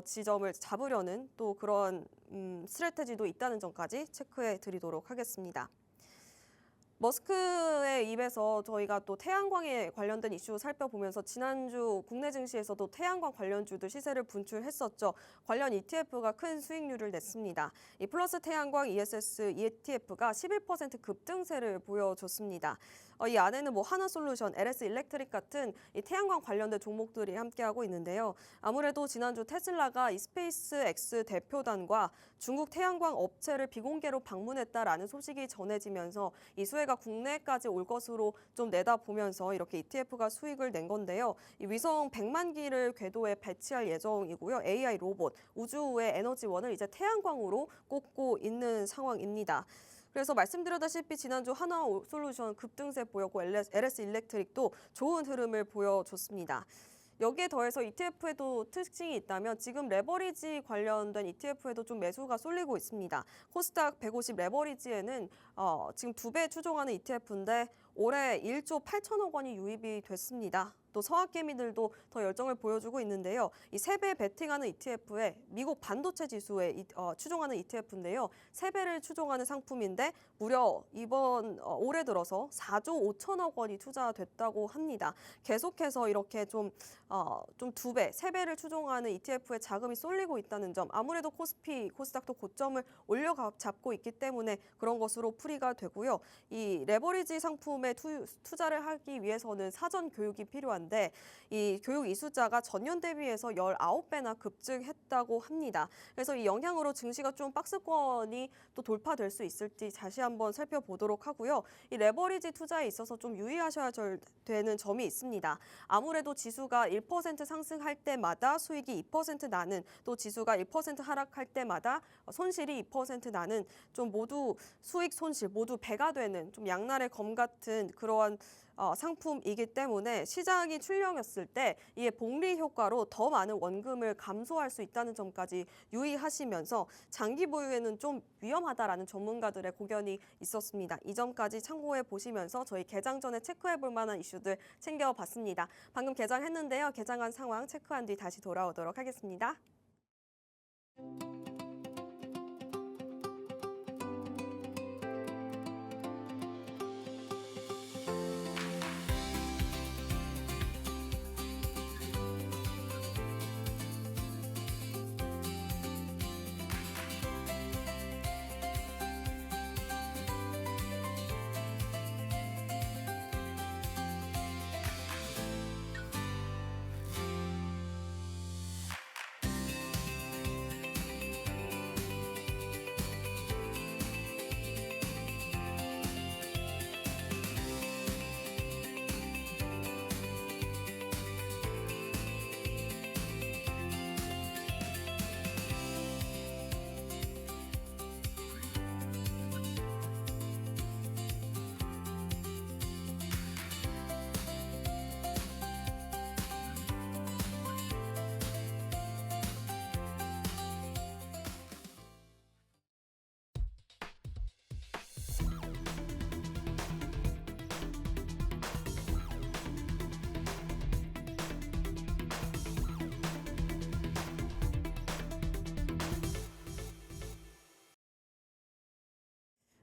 지점을 잡으려는 또 그런 스트래테지도 있다는 점까지 체크해 드리도록 하겠습니다. 머스크의 입에서 저희가 또 태양광에 관련된 이슈 살펴보면서 지난주 국내 증시에서도 태양광 관련주들 시세를 분출했었죠. 관련 ETF가 큰 수익률을 냈습니다. 이 플러스 태양광 ESS ETF가 11% 급등세를 보여줬습니다. 이 안에는 뭐 하나솔루션, LS 일렉트릭 같은 이 태양광 관련된 종목들이 함께하고 있는데요. 아무래도 지난주 테슬라가 이 스페이스 X 대표단과 중국 태양광 업체를 비공개로 방문했다라는 소식이 전해지면서 이 수혜가 국내까지 올 것으로 좀 내다보면서 이렇게 ETF가 수익을 낸 건데요. 이 위성 100만 기를 궤도에 배치할 예정이고요. AI 로봇, 우주의 에너지원을 이제 태양광으로 꼽고 있는 상황입니다. 그래서 말씀드렸다시피 지난주 하나솔루션 급등세 보였고 LS 일렉트릭도 좋은 흐름을 보여줬습니다. 여기에 더해서 ETF에도 특징이 있다면 지금 레버리지 관련된 ETF에도 좀 매수가 쏠리고 있습니다. 코스닥 150 레버리지에는 지금 2배 추종하는 ETF인데 올해 1조 8천억 원이 유입이 됐습니다. 또 서학개미들도 더 열정을 보여주고 있는데요. 이 3배 베팅하는 ETF에 미국 반도체 지수에 추종하는 ETF인데요. 3배를 추종하는 상품인데 무려 이번 올해 들어서 4조 5천억 원이 투자됐다고 합니다. 계속해서 이렇게 좀 2배, 3배를 추종하는 ETF에 자금이 쏠리고 있다는 점, 아무래도 코스닥도 고점을 올려잡고 있기 때문에 그런 것으로 풀이가 되고요. 이 레버리지 상품에 투자를 하기 위해서는 사전 교육이 필요한데 이 교육 이수자가 전년 대비해서 19배나 급증했다고 합니다. 그래서 이 영향으로 증시가 좀 박스권이 또 돌파될 수 있을지 다시 한번 살펴보도록 하고요. 이 레버리지 투자에 있어서 좀 유의하셔야 되는 점이 있습니다. 아무래도 지수가 1% 상승할 때마다 수익이 2% 나는, 또 지수가 1% 하락할 때마다 손실이 2% 나는, 좀 모두 수익 손실 모두 배가 되는 좀 양날의 검 같은 그러한 상품이기 때문에 시장이 출렁였을 때 이에 복리 효과로 더 많은 원금을 감소할 수 있다는 점까지 유의하시면서 장기 보유에는 좀 위험하다라는 전문가들의 고견이 있었습니다. 이 점까지 참고해 보시면서 저희 개장 전에 체크해 볼 만한 이슈들 챙겨봤습니다. 방금 개장했는데요. 개장한 상황 체크한 뒤 다시 돌아오도록 하겠습니다.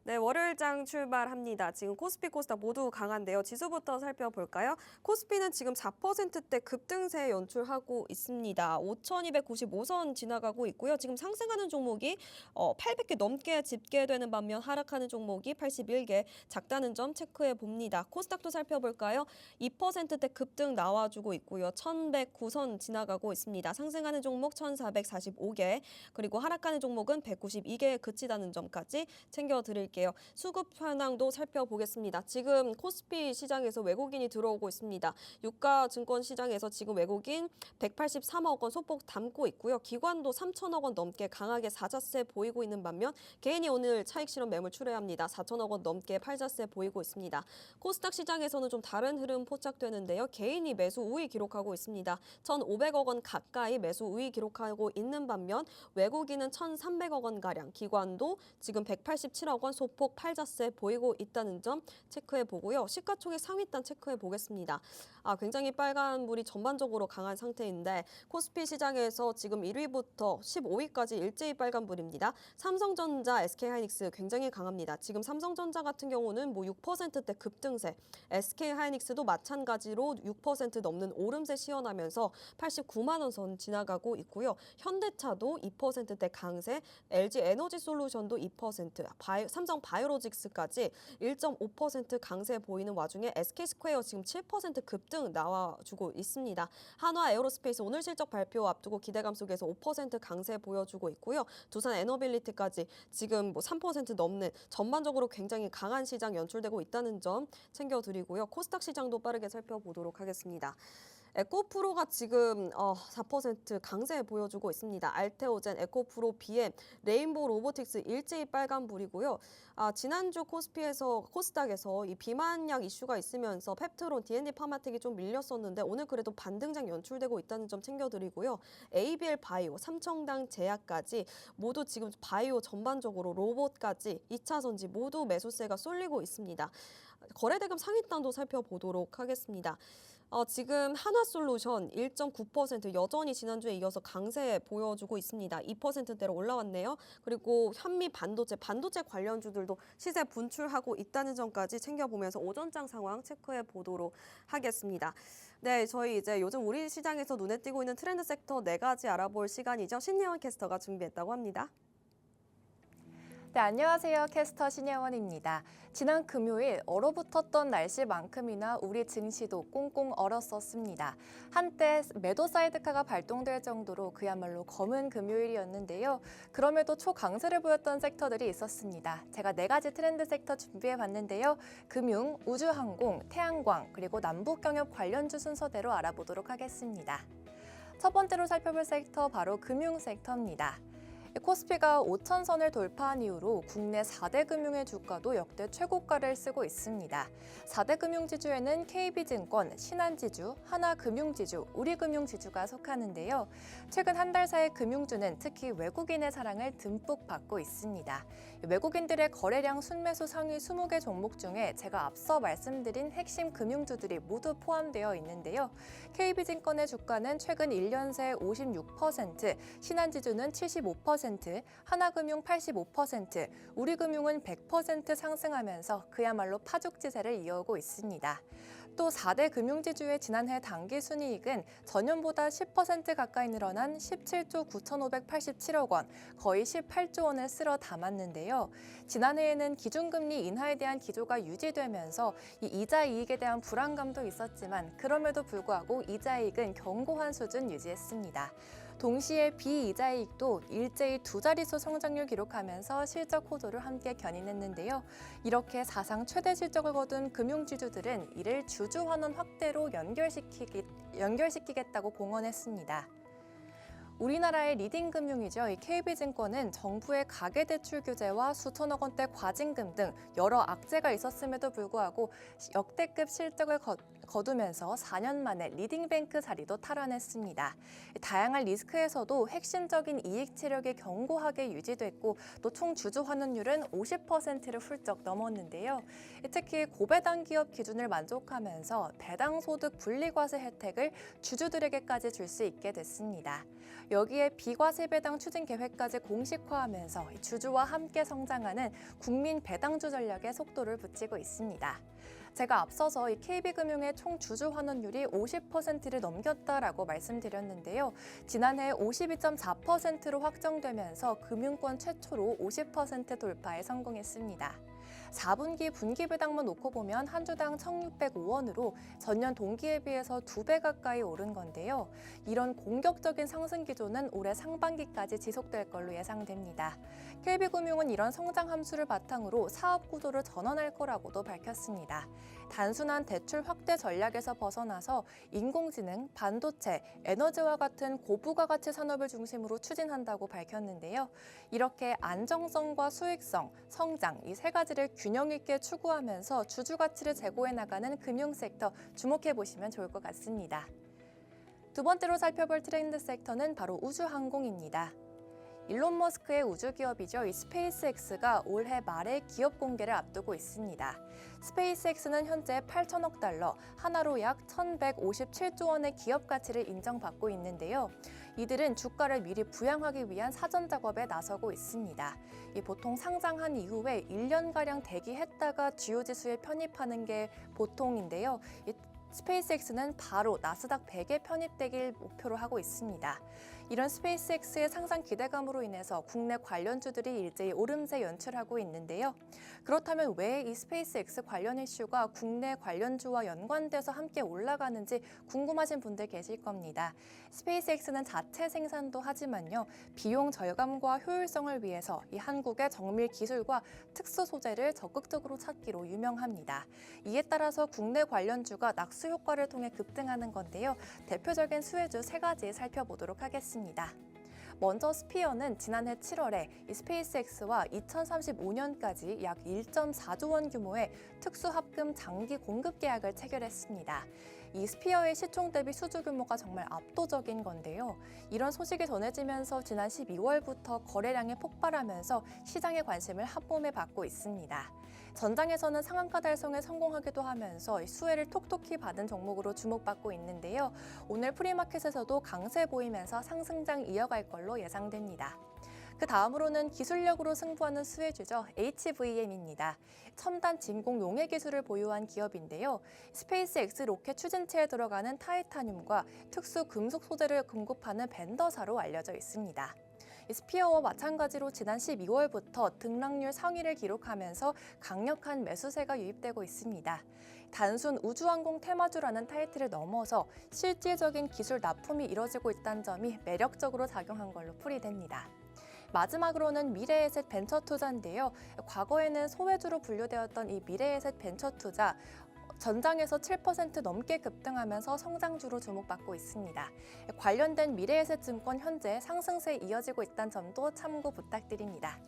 네, 월요일장 출발합니다. 지금 코스피, 코스닥 모두 강한데요. 지수부터 살펴볼까요? 코스피는 지금 4%대 급등세 연출하고 있습니다. 5,295선 지나가고 있고요. 지금 상승하는 종목이 800개 넘게 집계되는 반면 하락하는 종목이 81개, 작다는 점 체크해 봅니다. 코스닥도 살펴볼까요? 2%대 급등 나와주고 있고요. 1,109선 지나가고 있습니다. 상승하는 종목 1,445개, 그리고 하락하는 종목은 192개에 그치다는 점까지 챙겨드릴게요. 살펴볼게요. 수급 현황도 살펴보겠습니다. 지금 코스피 시장에서 외국인이 들어오고 있습니다. 유가 증권 시장에서 지금 외국인 183억 원 소폭 담고 있고요. 기관도 3천억 원 넘게 강하게 사자세 보이고 있는 반면 개인이 오늘 차익 실현 매물 출회합니다. 4천억 원 넘게 팔자세 보이고 있습니다. 코스닥 시장에서는 좀 다른 흐름 포착되는데요. 개인이 매수 우위 기록하고 있습니다. 1,500억 원 가까이 매수 우위 기록하고 있는 반면 외국인은 1,300억 원 가량, 기관도 지금 187억 원 소폭 팔자세 보이고 있다는 점 체크해 보고요. 시가총액 상위단 체크해 보겠습니다. 굉장히 빨간불이 전반적으로 강한 상태인데 코스피 시장에서 지금 1위부터 15위까지 일제히 빨간불입니다. 삼성전자, SK하이닉스 굉장히 강합니다. 지금 삼성전자 같은 경우는 6%대 급등세, SK하이닉스도 마찬가지로 6% 넘는 오름세 시현하면서 89만 원 선 지나가고 있고요. 현대차도 2%대 강세, LG에너지솔루션도 2%, 삼성 바이오로직스까지 1.5% 강세 보이는 와중에 SK스퀘어 지금 7% 급등 나와주고 있습니다. 한화 에어로스페이스 오늘 실적 발표 앞두고 기대감 속에서 5% 강세 보여주고 있고요. 두산 에너빌리티까지 지금 3% 넘는 전반적으로 굉장히 강한 시장 연출되고 있다는 점 챙겨드리고요. 코스닥 시장도 빠르게 살펴보도록 하겠습니다. 에코프로가 지금 4% 강세 보여주고 있습니다. 알테오젠, 에코프로, BM, 레인보우 로보틱스 일제히 빨간불이고요. 지난주 코스닥에서 이 비만약 이슈가 있으면서 펩트론, D&D 파마텍이 좀 밀렸었는데 오늘 그래도 반등장 연출되고 있다는 점 챙겨드리고요. ABL 바이오, 삼청당 제약까지 모두 지금 바이오 전반적으로 로봇까지 2차 전지 모두 매수세가 쏠리고 있습니다. 거래대금 상위단도 살펴보도록 하겠습니다. 지금 한화솔루션 1.9% 여전히 지난주에 이어서 강세 보여주고 있습니다. 2%대로 올라왔네요. 그리고 현미 반도체 관련주들도 시세 분출하고 있다는 점까지 챙겨보면서 오전장 상황 체크해 보도록 하겠습니다. 네, 저희 이제 요즘 우리 시장에서 눈에 띄고 있는 트렌드 섹터 4가지 알아볼 시간이죠. 신예원 캐스터가 준비했다고 합니다. 네, 안녕하세요. 캐스터 신예원입니다. 지난 금요일 얼어붙었던 날씨만큼이나 우리 증시도 꽁꽁 얼었었습니다. 한때 매도 사이드카가 발동될 정도로 그야말로 검은 금요일이었는데요. 그럼에도 초강세를 보였던 섹터들이 있었습니다. 제가 4가지 트렌드 섹터 준비해봤는데요. 금융, 우주항공, 태양광, 그리고 남북경협 관련주 순서대로 알아보도록 하겠습니다. 첫 번째로 살펴볼 섹터 바로 금융 섹터입니다. 코스피가 5,000선을 돌파한 이후로 국내 4대 금융의 주가도 역대 최고가를 쓰고 있습니다. 4대 금융지주에는 KB증권, 신한지주, 하나금융지주, 우리금융지주가 속하는데요. 최근 한 달 사이 금융주는 특히 외국인의 사랑을 듬뿍 받고 있습니다. 외국인들의 거래량 순매수 상위 20개 종목 중에 제가 앞서 말씀드린 핵심 금융주들이 모두 포함되어 있는데요. KB증권의 주가는 최근 1년 새 56%, 신한지주는 75%, 하나금융 85%, 우리금융은 100% 상승하면서 그야말로 파죽지세를 이어오고 있습니다. 또 4대 금융지주의 지난해 당기순이익은 전년보다 10% 가까이 늘어난 17조 9,587억 원, 거의 18조 원을 쓸어 담았는데요. 지난해에는 기준금리 인하에 대한 기조가 유지되면서 이 이자 이익에 대한 불안감도 있었지만 그럼에도 불구하고 이자 이익은 견고한 수준 유지했습니다. 동시에 비이자이익도 일제히 2자릿수 성장률 기록하면서 실적 호조를 함께 견인했는데요. 이렇게 사상 최대 실적을 거둔 금융지주들은 이를 주주환원 확대로 연결시키겠다고 공언했습니다. 우리나라의 리딩 금융이죠. 이 KB증권은 정부의 가계대출 규제와 수천억 원대 과징금 등 여러 악재가 있었음에도 불구하고 역대급 실적을 거두면서 4년 만에 리딩뱅크 자리도 탈환했습니다. 다양한 리스크에서도 핵심적인 이익 체력이 견고하게 유지됐고 또 총 주주 환원율은 50%를 훌쩍 넘었는데요. 특히 고배당 기업 기준을 만족하면서 배당 소득 분리과세 혜택을 주주들에게까지 줄 수 있게 됐습니다. 여기에 비과세 배당 추진 계획까지 공식화하면서 주주와 함께 성장하는 국민 배당주 전략에 속도를 붙이고 있습니다. 제가 앞서서 이 KB금융의 총 주주 환원율이 50%를 넘겼다라고 말씀드렸는데요. 지난해 52.4%로 확정되면서 금융권 최초로 50% 돌파에 성공했습니다. 4분기 분기배당만 놓고 보면 한 주당 1,605원으로 전년 동기에 비해서 2배 가까이 오른 건데요. 이런 공격적인 상승 기조는 올해 상반기까지 지속될 걸로 예상됩니다. KB금융은 이런 성장 함수를 바탕으로 사업 구조를 전환할 거라고도 밝혔습니다. 단순한 대출 확대 전략에서 벗어나서 인공지능, 반도체, 에너지와 같은 고부가가치 산업을 중심으로 추진한다고 밝혔는데요. 이렇게 안정성과 수익성, 성장 이 세 가지를 균형 있게 추구하면서 주주 가치를 제고해 나가는 금융 섹터 주목해 보시면 좋을 것 같습니다. 두 번째로 살펴볼 트렌드 섹터는 바로 우주항공입니다. 일론 머스크의 우주 기업이죠. 이 스페이스X가 올해 말에 기업 공개를 앞두고 있습니다. 스페이스X는 현재 8천억 달러, 하나로 약 1,157조 원의 기업 가치를 인정받고 있는데요. 이들은 주가를 미리 부양하기 위한 사전 작업에 나서고 있습니다. 보통 상장한 이후에 1년가량 대기했다가 주요 지수에 편입하는 게 보통인데요. 스페이스X는 바로 나스닥 100에 편입되길 목표로 하고 있습니다. 이런 스페이스X의 상장 기대감으로 인해서 국내 관련주들이 일제히 오름세 연출하고 있는데요. 그렇다면 왜 이 스페이스X 관련 이슈가 국내 관련주와 연관돼서 함께 올라가는지 궁금하신 분들 계실 겁니다. 스페이스X는 자체 생산도 하지만요. 비용 절감과 효율성을 위해서 이 한국의 정밀 기술과 특수 소재를 적극적으로 찾기로 유명합니다. 이에 따라서 국내 관련주가 낙수 효과를 통해 급등하는 건데요. 대표적인 수혜주 3가지 살펴보도록 하겠습니다. 먼저 스피어는 지난해 7월에 이 스페이스X와 2035년까지 약 1.4조 원 규모의 특수합금 장기 공급 계약을 체결했습니다. 이 스피어의 시총 대비 수주 규모가 정말 압도적인 건데요. 이런 소식이 전해지면서 지난 12월부터 거래량이 폭발하면서 시장의 관심을 한몸에 받고 있습니다. 전장에서는 상한가 달성에 성공하기도 하면서 수혜를 톡톡히 받은 종목으로 주목받고 있는데요. 오늘 프리마켓에서도 강세 보이면서 상승장 이어갈 걸로 예상됩니다. 그 다음으로는 기술력으로 승부하는 수혜주죠. HVM입니다. 첨단 진공 용해 기술을 보유한 기업인데요. 스페이스X 로켓 추진체에 들어가는 타이타늄과 특수 금속 소재를 공급하는 벤더사로 알려져 있습니다. 스피어와 마찬가지로 지난 12월부터 등락률 상위를 기록하면서 강력한 매수세가 유입되고 있습니다. 단순 우주항공 테마주라는 타이틀을 넘어서 실질적인 기술 납품이 이뤄지고 있다는 점이 매력적으로 작용한 걸로 풀이됩니다. 마지막으로는 미래에셋 벤처 투자인데요. 과거에는 소외주로 분류되었던 이 미래에셋 벤처 투자, 전장에서 7% 넘게 급등하면서 성장주로 주목받고 있습니다. 관련된 미래에셋증권 현재 상승세에 이어지고 있다는 점도 참고 부탁드립니다.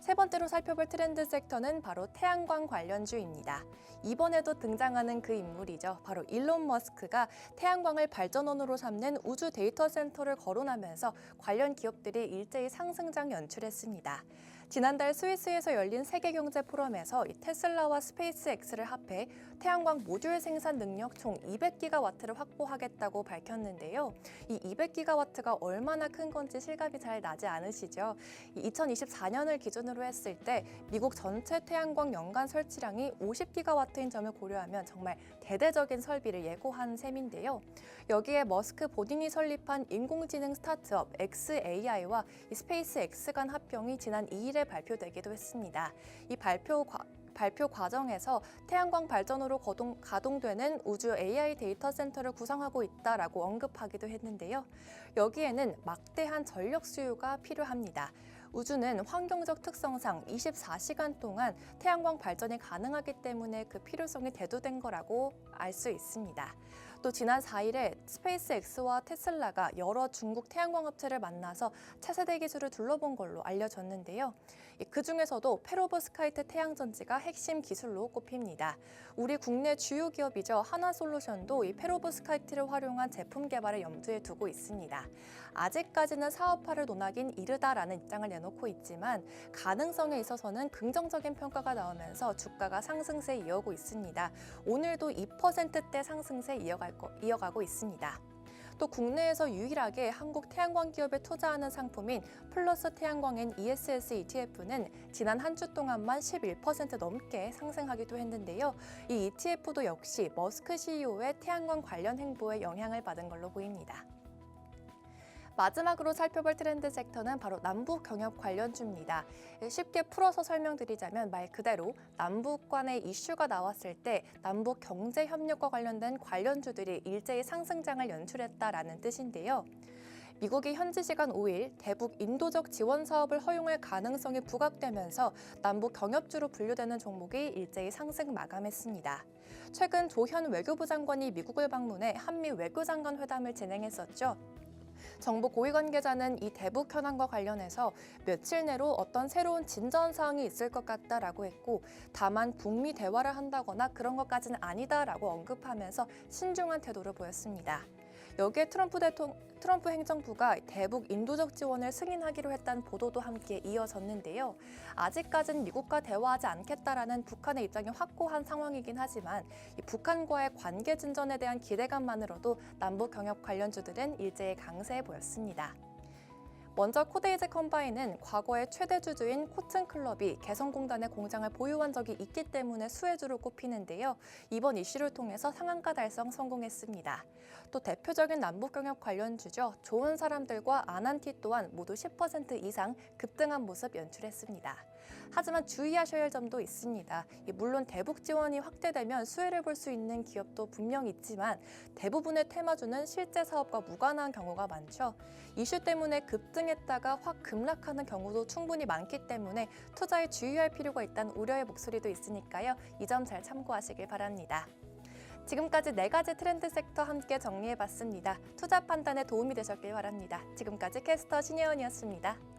세 번째로 살펴볼 트렌드 섹터는 바로 태양광 관련주입니다. 이번에도 등장하는 그 인물이죠. 바로 일론 머스크가 태양광을 발전원으로 삼는 우주 데이터 센터를 거론하면서 관련 기업들이 일제히 상승장 연출했습니다. 지난달 스위스에서 열린 세계경제 포럼에서 테슬라와 스페이스X를 합해 태양광 모듈 생산 능력 총 200기가와트를 확보하겠다고 밝혔는데요. 이 200기가와트가 얼마나 큰 건지 실감이 잘 나지 않으시죠? 2024년을 기준으로 했을 때 미국 전체 태양광 연간 설치량이 50기가와트인 점을 고려하면 정말 대대적인 설비를 예고한 셈인데요. 여기에 머스크 본인이 설립한 인공지능 스타트업 xAI와 스페이스X 간 합병이 지난 2일에 발표되기도 했습니다. 이 발표 과정에서 태양광 발전으로 가동되는 우주 AI 데이터 센터를 구성하고 있다라고 언급하기도 했는데요. 여기에는 막대한 전력 수요가 필요합니다. 우주는 환경적 특성상 24시간 동안 태양광 발전이 가능하기 때문에 그 필요성이 대두된 거라고 알 수 있습니다. 또 지난 4일에 스페이스X와 테슬라가 여러 중국 태양광 업체를 만나서 차세대 기술을 둘러본 걸로 알려졌는데요. 그중에서도 페로브스카이트 태양전지가 핵심 기술로 꼽힙니다. 우리 국내 주요 기업이죠. 하나솔루션도 이 페로브스카이트를 활용한 제품 개발을 염두에 두고 있습니다. 아직까지는 사업화를 논하긴 이르다라는 입장을 내놓고 있지만 가능성에 있어서는 긍정적인 평가가 나오면서 주가가 상승세 이어오고 있습니다. 오늘도 2%대 상승세 이어가고 있습니다. 또 국내에서 유일하게 한국 태양광 기업에 투자하는 상품인 플러스 태양광엔 ESS ETF는 지난 한 주 동안만 11% 넘게 상승하기도 했는데요. 이 ETF도 역시 머스크 CEO의 태양광 관련 행보에 영향을 받은 걸로 보입니다. 마지막으로 살펴볼 트렌드 섹터는 바로 남북 경협 관련주입니다. 쉽게 풀어서 설명드리자면 말 그대로 남북 간의 이슈가 나왔을 때 남북 경제 협력과 관련된 관련주들이 일제히 상승장을 연출했다라는 뜻인데요. 미국이 현지 시간 5일 대북 인도적 지원 사업을 허용할 가능성이 부각되면서 남북 경협주로 분류되는 종목이 일제히 상승 마감했습니다. 최근 조현 외교부 장관이 미국을 방문해 한미 외교장관 회담을 진행했었죠. 정부 고위 관계자는 이 대북 현안과 관련해서 며칠 내로 어떤 새로운 진전 사항이 있을 것 같다라고 했고, 다만 북미 대화를 한다거나 그런 것까지는 아니다라고 언급하면서 신중한 태도를 보였습니다. 여기에 트럼프 행정부가 대북 인도적 지원을 승인하기로 했다는 보도도 함께 이어졌는데요. 아직까지는 미국과 대화하지 않겠다라는 북한의 입장이 확고한 상황이긴 하지만 이 북한과의 관계 진전에 대한 기대감만으로도 남북 경협 관련주들은 일제히 강세해 보였습니다. 먼저 코데이즈 컴바인은 과거의 최대 주주인 코튼클럽이 개성공단의 공장을 보유한 적이 있기 때문에 수혜주로 꼽히는데요. 이번 이슈를 통해서 상한가 달성 성공했습니다. 또 대표적인 남북경협 관련주죠. 좋은 사람들과 아난티 또한 모두 10% 이상 급등한 모습 연출했습니다. 하지만 주의하셔야 할 점도 있습니다. 물론 대북 지원이 확대되면 수혜를 볼 수 있는 기업도 분명 있지만 대부분의 테마주는 실제 사업과 무관한 경우가 많죠. 이슈 때문에 급등했다가 확 급락하는 경우도 충분히 많기 때문에 투자에 주의할 필요가 있다는 우려의 목소리도 있으니까요. 이 점 잘 참고하시길 바랍니다. 지금까지 4가지 트렌드 섹터 함께 정리해봤습니다. 투자 판단에 도움이 되셨길 바랍니다. 지금까지 캐스터 신예원이었습니다.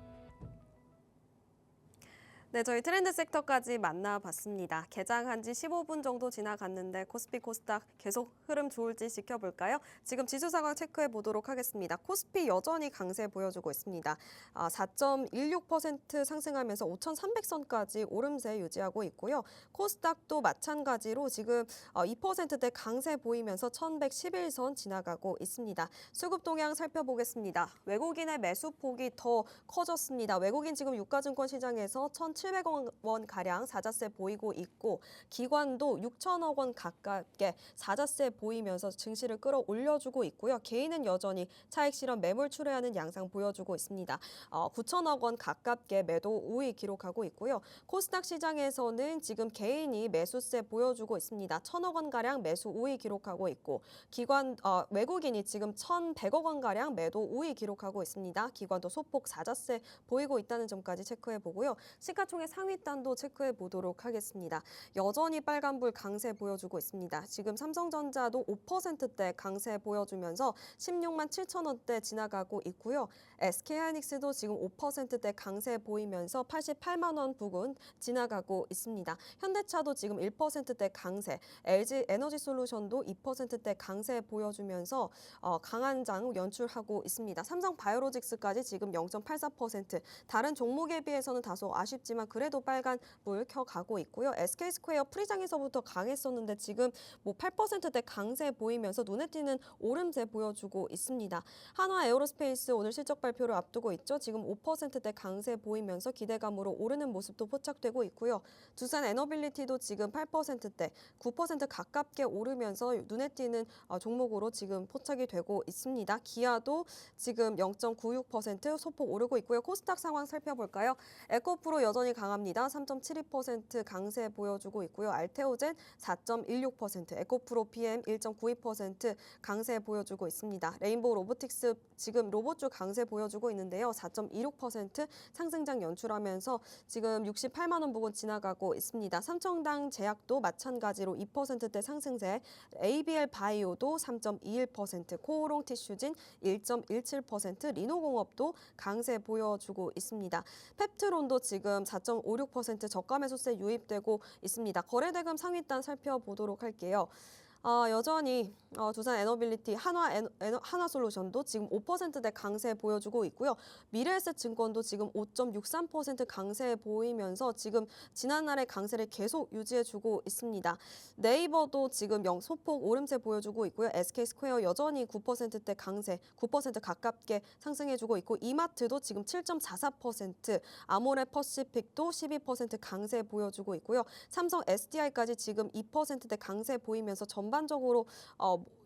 네, 저희 트렌드 섹터까지 만나봤습니다. 개장한 지 15분 정도 지나갔는데 코스피, 코스닥 계속 흐름 좋을지 지켜볼까요? 지금 지수 상황 체크해 보도록 하겠습니다. 코스피 여전히 강세 보여주고 있습니다. 4.16% 상승하면서 5,300선까지 오름세 유지하고 있고요. 코스닥도 마찬가지로 지금 2%대 강세 보이면서 1,111선 지나가고 있습니다. 수급 동향 살펴보겠습니다. 외국인의 매수 폭이 더 커졌습니다. 외국인 지금 유가증권 시장에서 1,700원 가량 사자세 보이고 있고 기관도 6천억 원 가깝게 사자세 보이면서 증시를 끌어올려주고 있고요. 개인은 여전히 차익 실현 매물 출회하는 양상 보여주고 있습니다. 9천억 원 가깝게 매도 우위 기록하고 있고요. 코스닥 시장에서는 지금 개인이 매수세 보여주고 있습니다. 1,000억 원 가량 매수 우위 기록하고 있고 외국인이 지금 1,100억 원 가량 매도 우위 기록하고 있습니다. 기관도 소폭 사자세 보이고 있다는 점까지 체크해 보고요. 시가총액 상위단도 체크해 보도록 하겠습니다. 여전히 빨간불 강세 보여주고 있습니다. 지금 삼성전자도 5%대 강세 보여주면서 16만 7천 원대 지나가고 있고요. SK하이닉스도 지금 5%대 강세 보이면서 88만 원 부근 지나가고 있습니다. 현대차도 지금 1%대 강세, LG에너지솔루션도 2%대 강세 보여주면서 강한 장 연출하고 있습니다. 삼성바이오로직스까지 지금 0.84%, 다른 종목에 비해서는 다소 아쉽지만 그래도 빨간 불 켜가고 있고요. SK스퀘어 프리장에서부터 강했었는데 지금 8%대 강세 보이면서 눈에 띄는 오름세 보여주고 있습니다. 한화에어로스페이스 오늘 실적 발표를 앞두고 있죠. 지금 5%대 강세 보이면서 기대감으로 오르는 모습도 포착되고 있고요. 두산에너빌리티도 지금 8%대 9% 가깝게 오르면서 눈에 띄는 종목으로 지금 포착이 되고 있습니다. 기아도 지금 0.96% 소폭 오르고 있고요. 코스닥 상황 살펴볼까요? 에코프로 여전히 강합니다. 3.72% 강세 보여주고 있고요. 알테오젠 4.16%, 에코프로 PM 1.92% 강세 보여주고 있습니다. 레인보우 로보틱스 지금 로봇주 강세 보여주고 있는데요. 4.26% 상승장 연출하면서 지금 68만 원 부근 지나가고 있습니다. 삼청당 제약도 마찬가지로 2%대 상승세, ABL 바이오도 3.21%, 코오롱 티슈진 1.17%, 리노공업도 강세 보여주고 있습니다. 펩트론도 지금 4.56% 저가 매수세 유입되고 있습니다. 거래대금 상위단 살펴보도록 할게요. 여전히 두산에너빌리티, 한화솔루션도 지금 5%대 강세 보여주고 있고요. 미래에셋증권도 지금 5.63% 강세 보이면서 지금 지난날의 강세를 계속 유지해주고 있습니다. 네이버도 지금 소폭 오름세 보여주고 있고요. SK스퀘어 여전히 9%대 강세, 9% 가깝게 상승해주고 있고 이마트도 지금 7.44%, 아모레퍼시픽도 12% 강세 보여주고 있고요. 삼성 SDI까지 지금 2%대 강세 보이면서 전반 전반적으로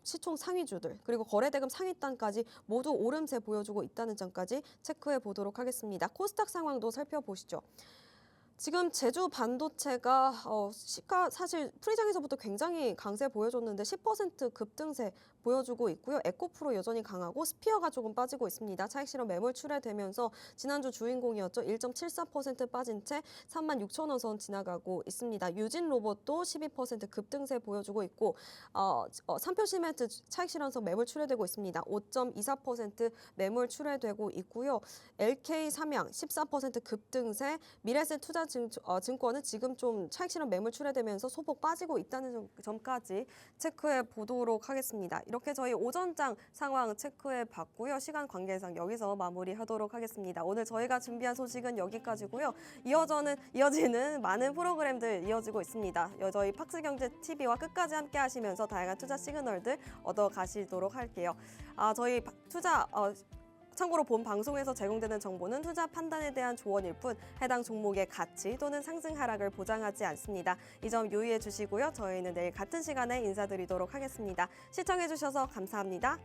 시총 상위주들 그리고 거래대금 상위단까지 모두 오름세 보여주고 있다는 점까지 체크해 보도록 하겠습니다. 코스닥 상황도 살펴보시죠. 지금 제주 반도체가 시가 사실 프리장에서부터 굉장히 강세 보여줬는데 10% 급등세 보여주고 있고요. 에코프로 여전히 강하고 스피어가 조금 빠지고 있습니다. 차익 실현 매물 출회되면서 지난주 주인공이었죠. 1.74% 빠진 채 36,000원 선 지나가고 있습니다. 유진 로봇도 12% 급등세 보여주고 있고 삼표 시멘트 차익 실현성 매물 출회되고 있습니다. 5.24% 매물 출회되고 있고요. LK 삼양 14% 급등세, 미래에셋 투자 증권은 지금 좀 차익 실현 매물 출회되면서 소폭 빠지고 있다는 점까지 체크해 보도록 하겠습니다. 이렇게 저희 오전장 상황 체크해 봤고요. 시간 관계상 여기서 마무리하도록 하겠습니다. 오늘 저희가 준비한 소식은 여기까지고요. 이어지는 많은 프로그램들 이어지고 있습니다. 저희 팍스경제TV와 끝까지 함께 하시면서 다양한 투자 시그널들 얻어가시도록 할게요. 저희 투자 참고로 본 방송에서 제공되는 정보는 투자 판단에 대한 조언일 뿐 해당 종목의 가치 또는 상승 하락을 보장하지 않습니다. 이 점 유의해 주시고요. 저희는 내일 같은 시간에 인사드리도록 하겠습니다. 시청해 주셔서 감사합니다.